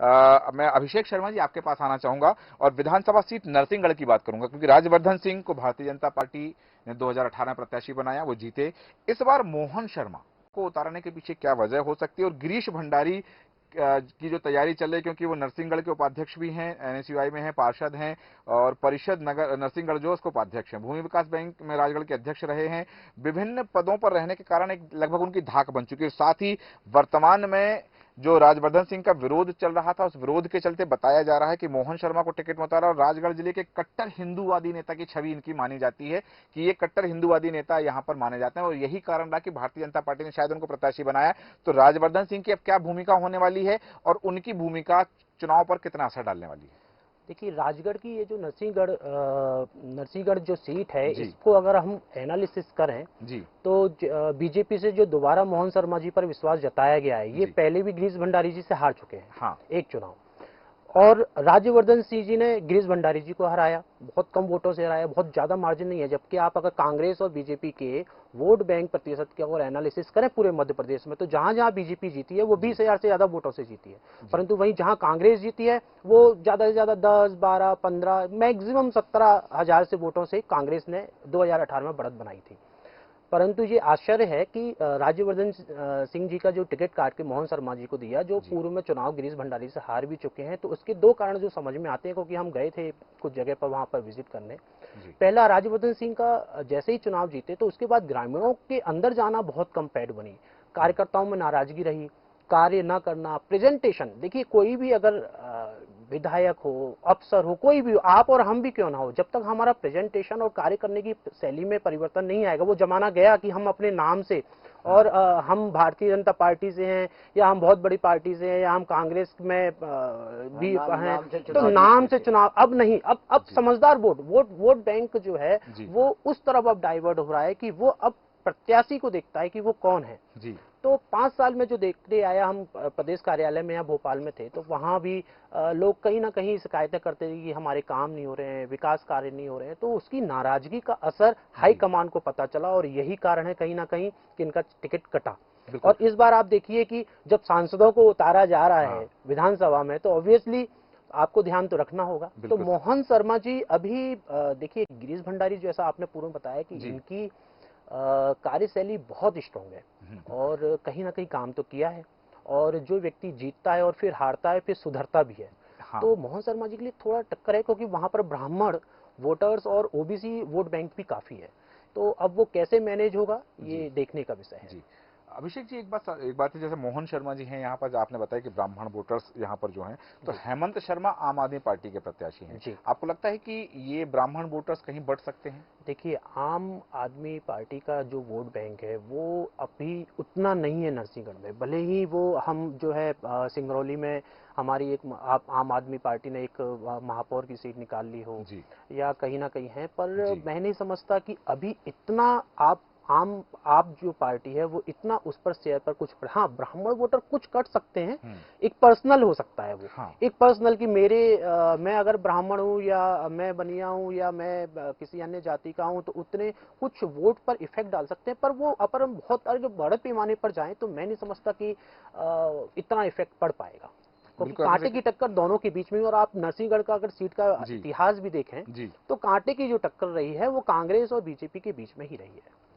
मैं अभिषेक शर्मा जी आपके पास आना चाहूंगा और विधानसभा सीट नरसिंहगढ़ की बात करूंगा, क्योंकि राजवर्धन सिंह को भारतीय जनता पार्टी ने 2018 में प्रत्याशी बनाया, वो जीते। इस बार मोहन शर्मा को उतारने के पीछे क्या वजह हो सकती है? और गिरीश भंडारी की जो तैयारी चल रही है, क्योंकि वो नरसिंहगढ़ के उपाध्यक्ष भी हैं, एनएसयूआई में हैं, पार्षद हैं और परिषद नगर नरसिंहगढ़ जो उसके उपाध्यक्ष हैं, भूमि विकास बैंक में राजगढ़ के अध्यक्ष रहे हैं। विभिन्न पदों पर रहने के कारण एक लगभग उनकी धाक बन चुकी है। साथ ही वर्तमान में जो राजवर्धन सिंह का विरोध चल रहा था, उस विरोध के चलते बताया जा रहा है कि मोहन शर्मा को टिकट में उतारा और राजगढ़ जिले के कट्टर हिंदूवादी नेता की छवि इनकी मानी जाती है कि ये कट्टर हिंदूवादी नेता यहां पर माने जाते हैं और यही कारण रहा कि भारतीय जनता पार्टी ने शायद उनको प्रत्याशी बनाया। तो राजवर्धन सिंह की अब क्या भूमिका होने वाली है और उनकी भूमिका चुनाव पर कितना असर डालने वाली है? देखिए, राजगढ़ की ये जो नरसिंहगढ़ जो सीट है, इसको अगर हम एनालिसिस करें जी, तो बीजेपी से जो दोबारा मोहन शर्मा जी पर विश्वास जताया गया है, ये पहले भी गिरीश भंडारी जी से हार चुके हैं। हाँ, एक चुनाव। और राजवर्धन सिंह जी ने गिरीश भंडारी जी को हराया, बहुत कम वोटों से हराया, बहुत ज्यादा मार्जिन नहीं है। जबकि आप अगर कांग्रेस और बीजेपी के वोट बैंक प्रतिशत के अगर एनालिसिस करें पूरे मध्य प्रदेश में, तो जहां जहां बीजेपी जीती है वो 20,000 से ज्यादा वोटों से जीती है। परंतु वहीं जहां कांग्रेस जीती है वो ज्यादा से ज्यादा 10, 12, 15, मैक्सिमम 17,000 से वोटों से कांग्रेस ने 2018 में बढ़त बनाई थी। परंतु ये आश्चर्य है कि राज्यवर्धन सिंह जी का जो टिकट काट के मोहन शर्मा जी को दिया, जो पूर्व में चुनाव गिरीश भंडारी से हार भी चुके हैं, तो उसके दो कारण जो समझ में आते हैं, क्योंकि हम गए थे कुछ जगह पर वहां पर विजिट करने। पहला, राज्यवर्धन सिंह का जैसे ही चुनाव जीते तो उसके बाद ग्रामीणों के अंदर जाना बहुत कम पैठ बनी, कार्यकर्ताओं में नाराजगी रही, कार्य न करना, प्रेजेंटेशन। देखिए, कोई भी अगर विधायक हो, अफसर हो, कोई भी हो, आप और हम भी क्यों ना हो, जब तक हमारा प्रेजेंटेशन और कार्य करने की शैली में परिवर्तन नहीं आएगा, वो जमाना गया कि हम अपने नाम से और हम भारतीय जनता पार्टी से हैं या हम बहुत बड़ी पार्टी से हैं या हम कांग्रेस में भी हैं, तो नाम से चुनाव अब नहीं। अब समझदार वोट बैंक जो है वो उस तरफ अब डाइवर्ट हो रहा है कि वो अब प्रत्याशी को देखता है कि वो कौन है। तो 5 साल में जो देखते आया, हम प्रदेश कार्यालय में या भोपाल में थे, तो वहां भी लोग कहीं ना कहीं शिकायतें करते थे कि हमारे काम नहीं हो रहे हैं, विकास कार्य नहीं हो रहे हैं। तो उसकी नाराजगी का असर हाईकमान को पता चला और यही कारण है कहीं ना कहीं कि इनका टिकट कटा। और इस बार आप देखिए कि जब सांसदों को उतारा जा रहा है विधानसभा में, तो ऑब्वियसली आपको ध्यान तो रखना होगा। तो मोहन शर्मा जी अभी देखिए, गिरीश भंडारी जैसा आपने पूर्व बताया कि इनकी कार्यशैली बहुत स्ट्रांग है और कहीं ना कहीं काम तो किया है, और जो व्यक्ति जीतता है और फिर हारता है फिर सुधरता भी है। तो मोहन शर्मा जी के लिए थोड़ा टक्कर है, क्योंकि वहां पर ब्राह्मण वोटर्स और ओबीसी वोट बैंक भी काफी है। तो अब वो कैसे मैनेज होगा, ये देखने का विषय है। अभिषेक जी, एक बात है, जैसे मोहन शर्मा जी हैं यहाँ पर, आपने बताया कि ब्राह्मण वोटर्स यहाँ पर जो हैं, तो हेमंत शर्मा आम आदमी पार्टी के प्रत्याशी हैं। आपको लगता है कि ये ब्राह्मण वोटर्स कहीं बढ़ सकते हैं? देखिए, आम आदमी पार्टी का जो वोट बैंक है वो अभी उतना नहीं है नरसिंहगढ़ में। भले ही वो हम जो है सिंगरौली में हमारी एक आम आदमी पार्टी ने एक महापौर की सीट निकाल ली हो या कहीं ना कहीं है, पर मैं नहीं समझता कि अभी इतना आप जो पार्टी है वो इतना उस पर शेयर पर कुछ। हाँ, ब्राह्मण वोटर कुछ कट सकते हैं, एक पर्सनल हो सकता है वो। एक पर्सनल कि मैं अगर ब्राह्मण हूँ या मैं बनिया हूँ या मैं किसी अन्य जाति का हूँ, तो उतने कुछ वोट पर इफेक्ट डाल सकते हैं। पर वो अपर बहुत जो बड़े पैमाने पर जाए तो मैं नहीं समझता कि इतना इफेक्ट पड़ पाएगा, क्योंकि कांटे की टक्कर दोनों के बीच में। और आप नरसिंहगढ़ का अगर सीट का इतिहास भी देखें तो कांटे की जो टक्कर रही है वो कांग्रेस और बीजेपी के बीच में ही रही है।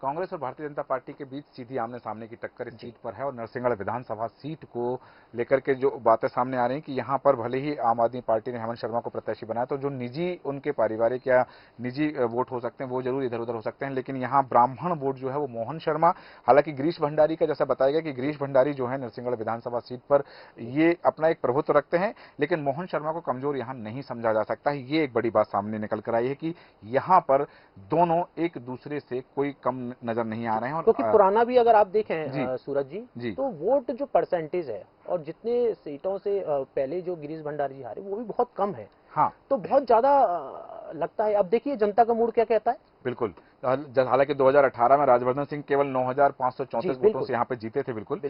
कांग्रेस और भारतीय जनता पार्टी के बीच सीधी आमने सामने की टक्कर इस सीट पर है और नरसिंहगढ़ विधानसभा सीट को लेकर के जो बातें सामने आ रही हैं कि यहां पर भले ही आम आदमी पार्टी ने हेमंत शर्मा को प्रत्याशी बनाया, तो जो निजी उनके पारिवारिक या निजी वोट हो सकते हैं वो जरूर इधर उधर हो सकते हैं, लेकिन यहाँ ब्राह्मण वोट जो है वो मोहन शर्मा। हालांकि गिरीश भंडारी का जैसा बताया गया कि गिरीश भंडारी जो है नरसिंहगढ़ विधानसभा सीट पर ये अपना एक प्रभुत्व रखते हैं, लेकिन मोहन शर्मा को कमजोर यहाँ नहीं समझा जा सकता है। ये एक बड़ी बात सामने निकल कर आई है कि यहाँ पर दोनों एक दूसरे से कोई कम नजर नहीं आ रहे हैं। क्योंकि पुराना भी अगर आप देखें सूरज जी, तो वोट जो परसेंटेज है और जितने सीटों से पहले जो गिरीश भंडारी जी हारे वो भी बहुत कम है। तो बहुत ज्यादा लगता है। अब देखिए जनता का मूड क्या कहता है। बिल्कुल, हालांकि 2018 में राजवर्धन सिंह केवल 9,534 वोटों से यहाँ पे जीते थे। बिल्कुल।